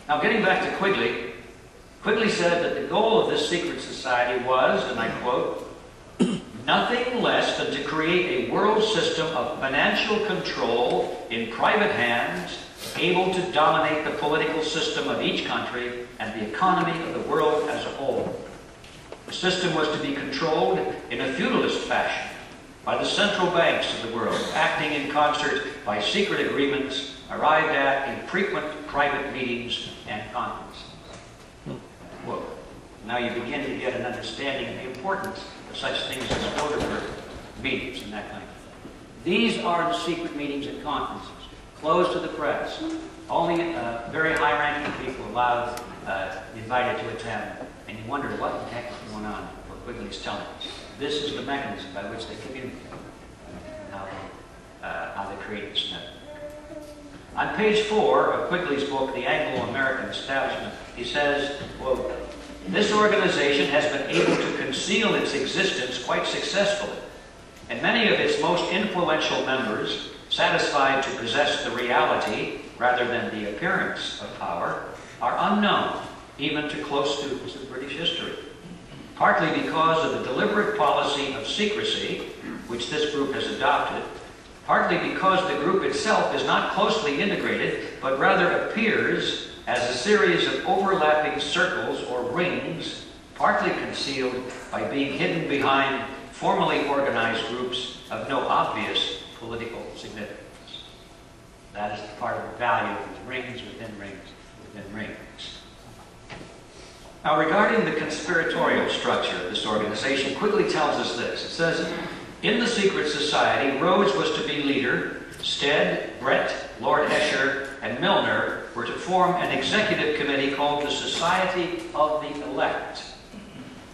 Now, getting back to Quigley, Quigley said that the goal of this secret society was, and I quote, nothing less than to create a world system of financial control in private hands, able to dominate the political system of each country and the economy of the world as a whole. The system was to be controlled in a feudalist fashion by the central banks of the world, acting in concert by secret agreements arrived at in frequent private meetings and conferences. Well, now you begin to get an understanding of the importance of such things as Bilderberg meetings and that kind of thing. These are the secret meetings and conferences, closed to the press. Only very high-ranking people allowed, invited to attend. And you wonder what the heck is going on, what Quigley's telling us. This is the mechanism by which they communicate and how they create this network. On page 4 of Quigley's book, The Anglo-American Establishment, he says, quote, this organization has been able to conceal its existence quite successfully, and many of its most influential members, satisfied to possess the reality rather than the appearance of power, are unknown even to close students of British history, partly because of the deliberate policy of secrecy which this group has adopted, partly because the group itself is not closely integrated, but rather appears as a series of overlapping circles or rings, partly concealed by being hidden behind formally organized groups of no obvious political significance. That is part of the value of these rings within rings within rings. Now, regarding the conspiratorial structure of this organization, Quigley tells us this. It says, in the secret society, Rhodes was to be leader. Stead, Brett, Lord Esher, and Milner were to form an executive committee called the Society of the Elect.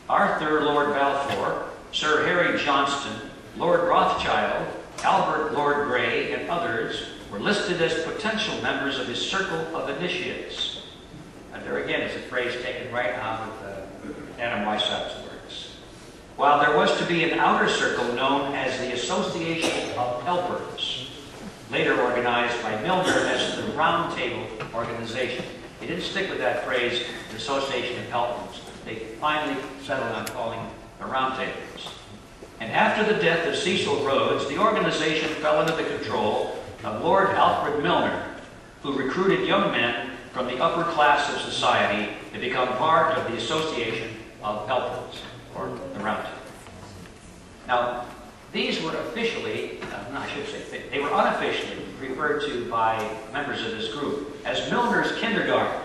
Arthur, Lord Balfour, Sir Harry Johnston, Lord Rothschild, Albert, Lord Grey, and others were listed as potential members of his circle of initiates. And there again is a phrase taken right out of Adam Weishaupt's works. While there was to be an outer circle known as the Association of Helpers, later organized by Milner as the Round Table Organization. They didn't stick with that phrase, the Association of Helpers. They finally settled on calling it the Round Tables. And after the death of Cecil Rhodes, the organization fell under the control of Lord Alfred Milner, who recruited young men from the upper class of society to become part of the Association of Helpers, or the Round Table. Now, these were officially, no, I should say, they were unofficially referred to by members of this group as Milner's Kindergarten.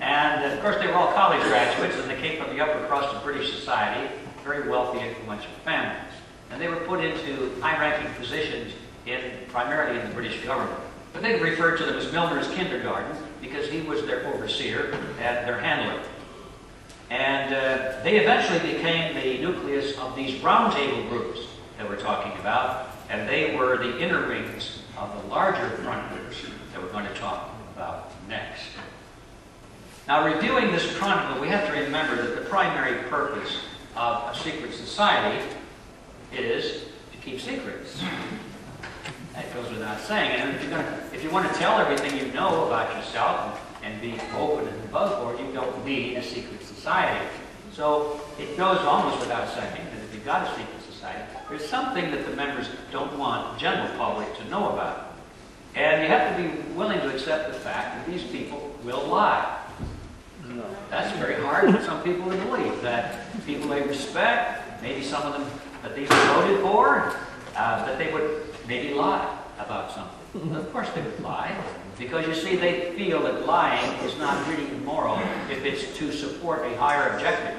And, of course, they were all college graduates, and they came from the upper crust of British society, very wealthy, influential families. And they were put into high-ranking positions primarily in the British government. But they referred to them as Milner's Kindergarten because he was their overseer and their handler. And they eventually became the nucleus of these roundtable groups that we're talking about, and they were the inner rings of the larger front groups that we're going to talk about next. Now, reviewing this chronicle, we have to remember that the primary purpose of a secret society is to keep secrets. That goes without saying. And if you want to tell everything you know about yourself and be open and above board, you don't need a secret society. So it goes almost without saying that if you've got a secret society, there's something that the members don't want the general public to know about. And you have to be willing to accept the fact that these people will lie. That's very hard for some people to believe, that people they respect, maybe some of them that these are voted for, that they would maybe lie about something. Well, of course they would lie, because you see, they feel that lying is not really immoral if it's to support a higher objective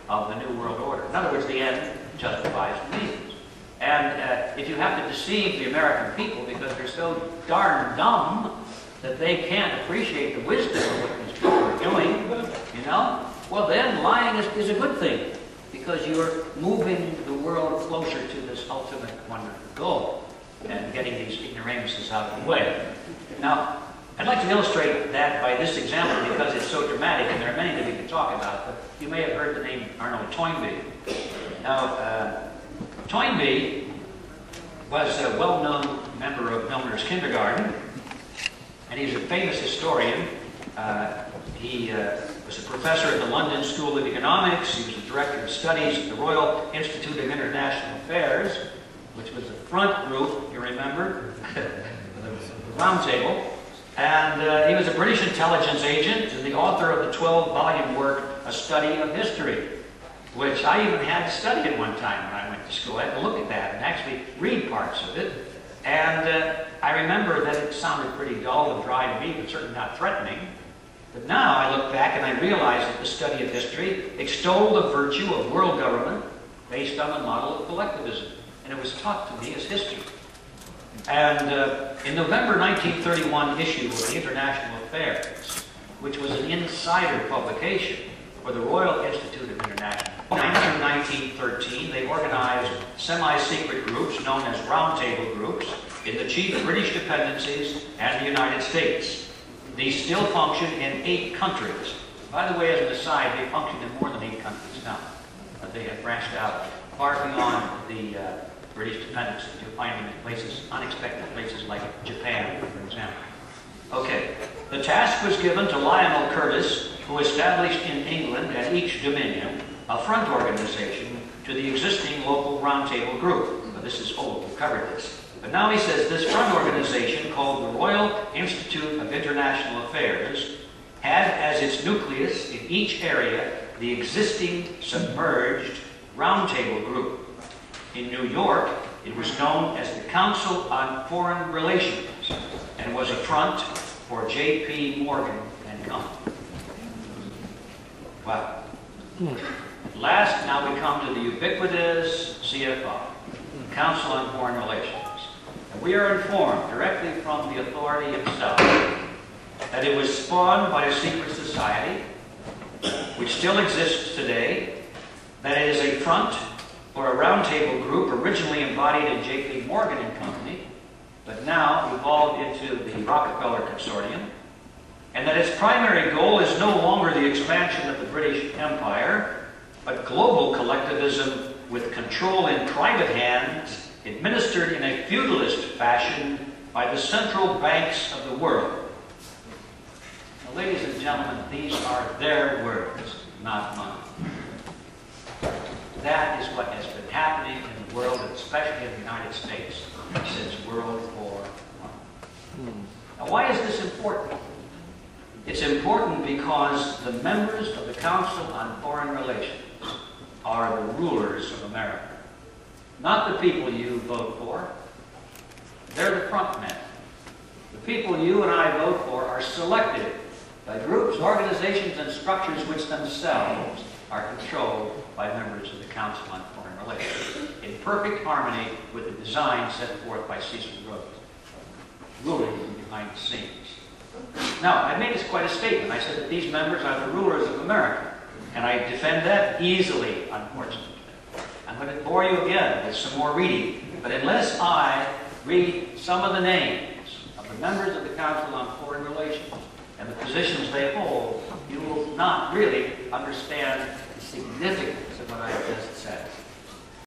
of the New World Order. In other words, the end justifies the means. And if you have to deceive the American people because they're so darn dumb that they can't appreciate the wisdom of what these people are doing, you know, well then lying is a good thing, because you're moving the world closer to this ultimate wonderful goal and getting these ignoramuses out of the way. Now, I'd like to illustrate that by this example because it's so dramatic, and there are many that we can talk about, but you may have heard the name Arnold Toynbee. Now, Toynbee was a well-known member of Milner's Kindergarten, and he's a famous historian, He was a professor at the London School of Economics. He was the director of studies at the Royal Institute of International Affairs, which was the front group, you remember, the round table. And he was a British intelligence agent and the author of the 12-volume work, A Study of History, which I even had to study at one time when I went to school. I had to look at that and actually read parts of it. And I remember that it sounded pretty dull and dry to me, but certainly not threatening. But now I look back and I realize that the study of history extolled the virtue of world government based on the model of collectivism. And it was taught to me as history. And in November 1931 issue of the International Affairs, which was an insider publication for the Royal Institute of International Affairs, in 1913 they organized semi-secret groups known as roundtable groups in the chief British dependencies and the United States. These still function in 8 countries. By the way, as an aside, they function in more than 8 countries now. They have branched out far beyond the British dependency. You'll find them in places, unexpected places like Japan, for example. Okay, the task was given to Lionel Curtis, who established in England at each dominion a front organization to the existing local roundtable group. Now, this is old, we covered this. But now he says this front organization, called the Royal Institute of International Affairs, had as its nucleus in each area the existing submerged roundtable group. In New York, it was known as the Council on Foreign Relations and was a front for J.P. Morgan and Company. Wow. Last, now we come to the ubiquitous CFR, the Council on Foreign Relations. And we are informed directly from the authority himself that it was spawned by a secret society, which still exists today, that it is a front or a roundtable group originally embodied in J.P. Morgan and Company, but now evolved into the Rockefeller Consortium, and that its primary goal is no longer the expansion of the British Empire, but global collectivism with control in private hands, administered in a feudalist fashion by the central banks of the world. Now, ladies and gentlemen, these are their words, not mine. That is what has been happening in the world, and especially in the United States, since World War I. Now, why is this important? It's important because the members of the Council on Foreign Relations are the rulers of America. Not the people you vote for. They're the front men. The people you and I vote for are selected by groups, organizations, and structures which themselves are controlled by members of the Council on Foreign Relations, in perfect harmony with the design set forth by Cecil Rhodes, ruling from behind the scenes. Now, I made this quite a statement. I said that these members are the rulers of America, and I defend that easily, unfortunately. I'm going to bore you again with some more reading, but unless I read some of the names of the members of the Council on Foreign Relations and the positions they hold, you will not really understand the significance of what I have just said.